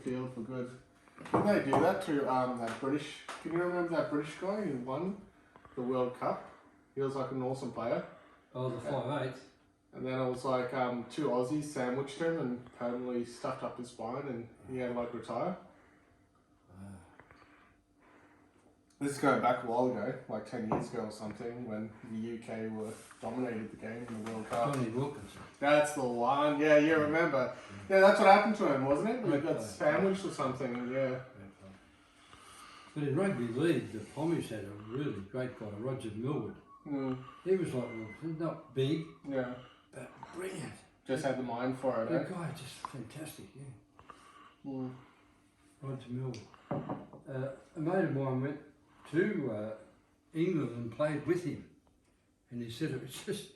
field for good. Didn't they do that to that British? Can you remember that British guy who won the World Cup? He was like an awesome player. Oh, the 5'8". And then it was like 2 Aussies sandwiched him and permanently stuffed up his spine, and he had to like retire. This is going back a while ago, like 10 years ago or something, when the UK were dominated the game in the World Cup. Johnny Wilkinson. That's the one. Yeah, you remember. Yeah, that's what happened to him, wasn't it? He got sandwiched or something. Yeah. But in rugby league, the Pommies had a really great guy, Roger Millwood. He was like Wilkinson, not big, Yeah. but brilliant. Just had the mind for it. The Eh? guy just fantastic, yeah. Mm. Roger Millwood. A mate of mine went to England and played with him, and he said it's just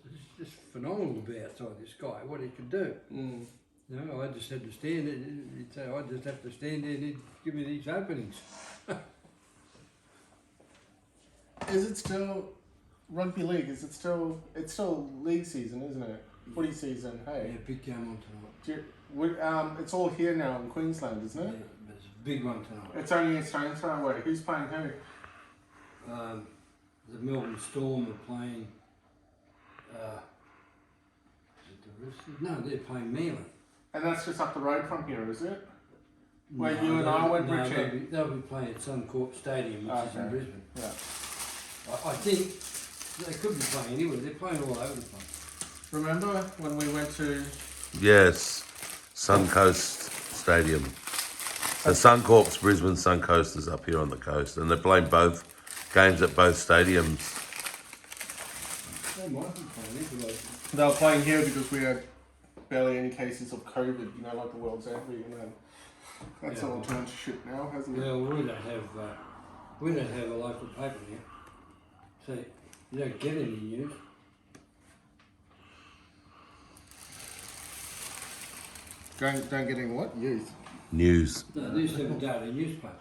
phenomenal to be outside this guy, what he could do. Mm. You know, I just had to stand there. He'd say, I just have to stand there and he'd give me these openings. Is it still rugby league? Is it still? It's still league season, isn't it? Footy season. Hey. Yeah, big game on tonight. Do you, it's all here now in Queensland, isn't Yeah, it? but it's a big one tonight. It's only in Stones Throw away. Who's playing who? The Melbourne Storm are playing. Is it the Roosters? No, they're playing Manly. And that's just up the road from here, is it? Where you and I went, Richard? They'll be playing at Suncorp Stadium, which is in Brisbane. Yeah. I think they could be playing anywhere. They're playing all over the place. Remember when we went to? Yes, Suncoast Stadium. The Suncorp's Brisbane Suncoast is up here on the coast, and they're playing both games at both stadiums. They might be playing anywhere. They were playing here because we had barely any cases of COVID. You know, like the world's end. You know, that's all turned to shit now, hasn't it? Well, we don't have a local paper here, so you don't get any news. Don't get any what? Youth. News. No, they used to have a daily newspaper,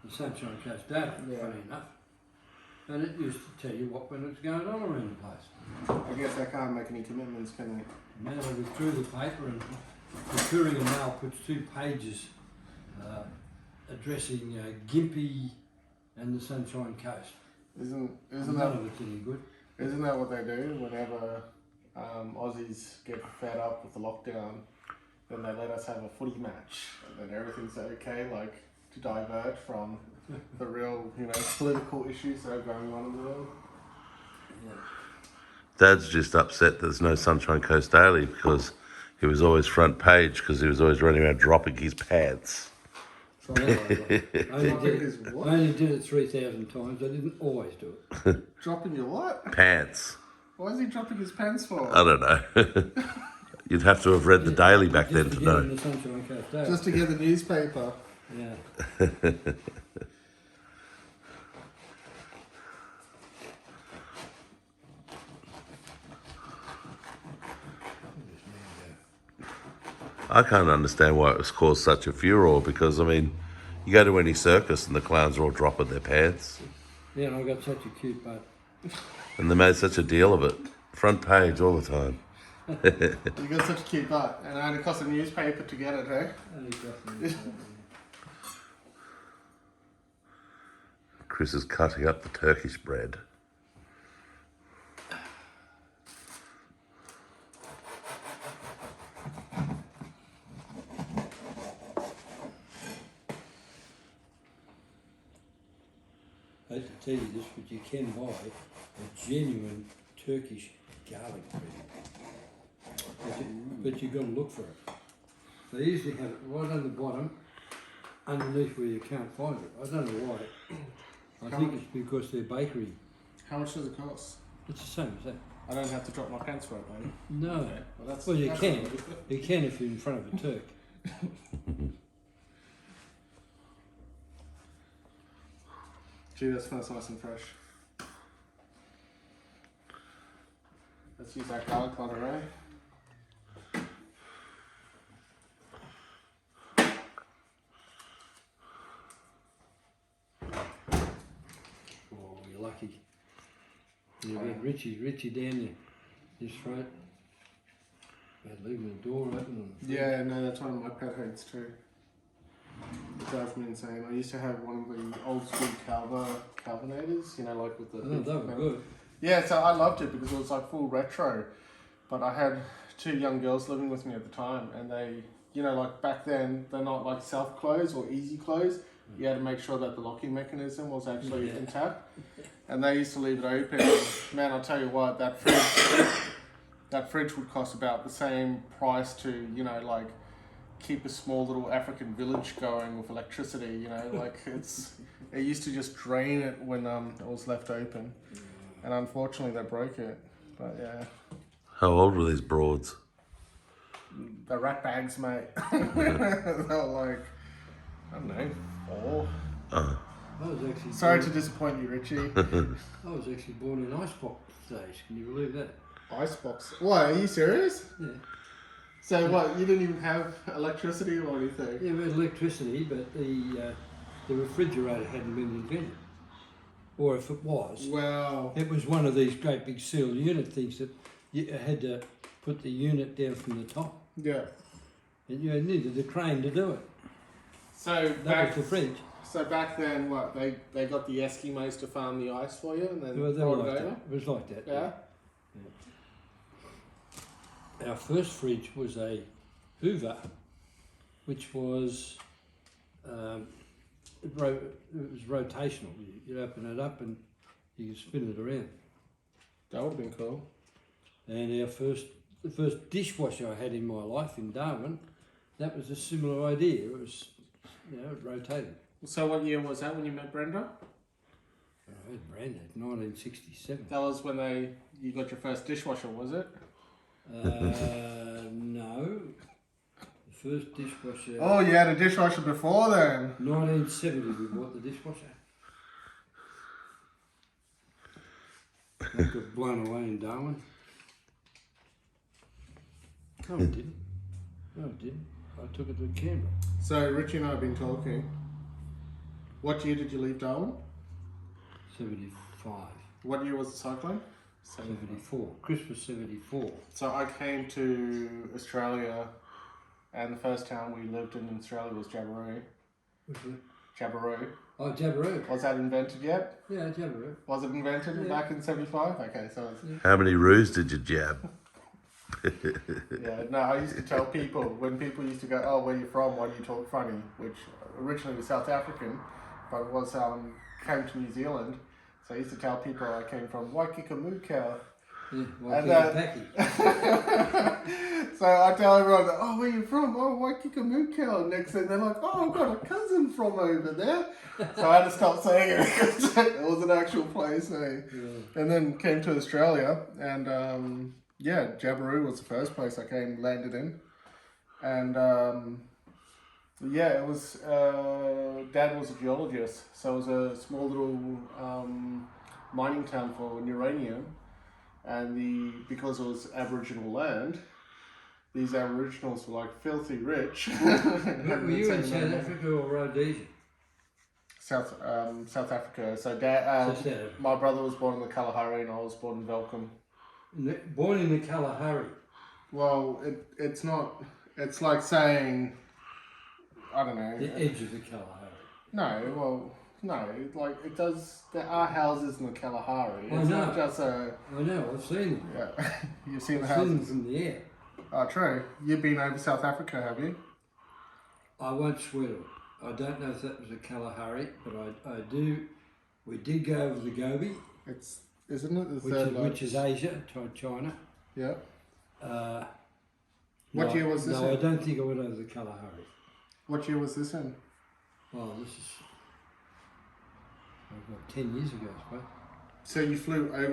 the Sunshine Coast Daily, Yeah. funny enough. And it used to tell you when it's going on around the place. I guess they can't make any commitments, can they? Now they withdrew the paper, and the Courier Mail puts 2 pages addressing Gympie and the Sunshine Coast. Isn't None that of it's any good. isn't that what they do whenever Aussies get fed up with the lockdown? Then they let us have a footy match, and then everything's okay, like to divert from the real, political issues that are going on in the world. Yeah. Dad's just upset there's no Sunshine Coast Daily because he was always front page because he was always running around dropping his pants. I only did it 3,000 times. I didn't always do it. Dropping your what? Pants. Why is he dropping his pants for? I don't know. You'd have to have read the Daily back then to get know. in the Sunshine Coast Daily. Just to get the newspaper. Yeah. I can't understand why it was caused such a furor because, I mean, you go to any circus and the clowns are all dropping their pants. Yeah, and I got such a cute butt. And they made such a deal of it. Front page all the time. You got such a cute butt, and it only cost a newspaper to get it, eh? Chris is cutting up the Turkish bread. I hate to tell you this, but you can buy a genuine Turkish garlic bread. But you've got to look for it. They usually have it right on the bottom, underneath where you can't find it. I don't know why. I think it's because they're bakery. How much does it cost? It's the same as that. I don't have to drop my pants for it, mate. No. Okay. Well, you that's can. all right. You can if you're in front of a Turk. Gee, that smells nice and fresh. Let's use that garlic butter, eh? Oh, you're lucky. You got Richie down there. This front. About leaving the door open. Yeah, no, that's one of my pet hates too. drives me insane. I used to have one of the old school Calvinators, you know, like with the. Oh, they were good. Yeah, so I loved it because it was like full retro. But I had two young girls living with me at the time, and they, you know, like back then, they're not like self close or easy close. You had to make sure that the locking mechanism was actually intact, and they used to leave it open. Man, I'll tell you what, that fridge would cost about the same price to, you know, like keep a small little African village going with electricity. You know, like it used to just drain it when it was left open, and unfortunately they broke it. But yeah, How old were these broads? the rat bags, mate. They were like, I don't know, 4. I was actually Sorry born, to disappoint you, Richie. I was actually born in icebox days. Can you believe that? Icebox. What, are you serious? Yeah. So what, you didn't even have electricity or anything? Yeah, we had electricity, but the refrigerator hadn't been invented. Or if it was, Wow. it was one of these great big sealed unit things that you had to put the unit down from the top. Yeah. And you needed a crane to do it. So That was the fridge. So back then, what, they got the Eskimos to farm the ice for you and then They were brought like it over? that. It was like that. Yeah? Our first fridge was a Hoover, which was it was rotational. You open it up and you could spin it around. That would have been cool. And the first dishwasher I had in my life in Darwin, that was a similar idea. It was, you know, it rotated. So what year was that when you met Brenda? I had Brandon, 1967. That was when you got your first dishwasher, was it? No. The first dishwasher. Oh, you had a dishwasher before then. 1970 we bought the dishwasher. I got blown away in Darwin. No, it didn't. No, it didn't. I took it to Canberra. So Richie and I have been talking. What year did you leave Darwin? 75. What year was the cyclone? 74. Christmas 74. So I came to Australia, and the first town we lived in Australia was Jabiru. What's it? Jabiru. Oh, Jabiru. Was that invented yet? Yeah, Jabiru. Was it invented Yeah. back in 75? Okay, so it's, How many roos did you jab? yeah. No, I used to tell people, when people used to go, oh, where you from? Why do you talk funny? Which originally was South African, but was came to New Zealand. So I used to tell people I came from Waikikamuka. Yeah, And, Packy. So I tell everyone, oh, where you from? Oh, Waikikamuka. And next thing they're like, oh, I've got a cousin from over there. So I had to stop saying it because it was an actual place. And then came to Australia, and yeah, Jabiru was the first place I landed in. And yeah, it was, Dad was a geologist, so it was a small little mining town for uranium. And because it was Aboriginal land, these Aboriginals were like filthy rich. Were you in South Africa or Rhodesia? South Africa. So Dad, South Africa. my brother was born in the Kalahari and I was born in Velcombe. Born in the Kalahari. Well, it's not. It's like saying, I don't know. The edge of the Kalahari. No, well, no. Like it does. There are houses in the Kalahari. I It's know. not just a. I know, I've seen them. Yeah, you've seen the I've seen them houses. from the air. Oh, true. You've been over South Africa, have you? I won't swear to it. I don't know if that was a Kalahari, but I do. We did go over the Gobi, Isn't it the third which is Asia, China. Yeah. No, What year was this No, I in? don't think I went over the Kalahari. What year was this in? Oh, this is 10 years ago, I suppose. So you flew over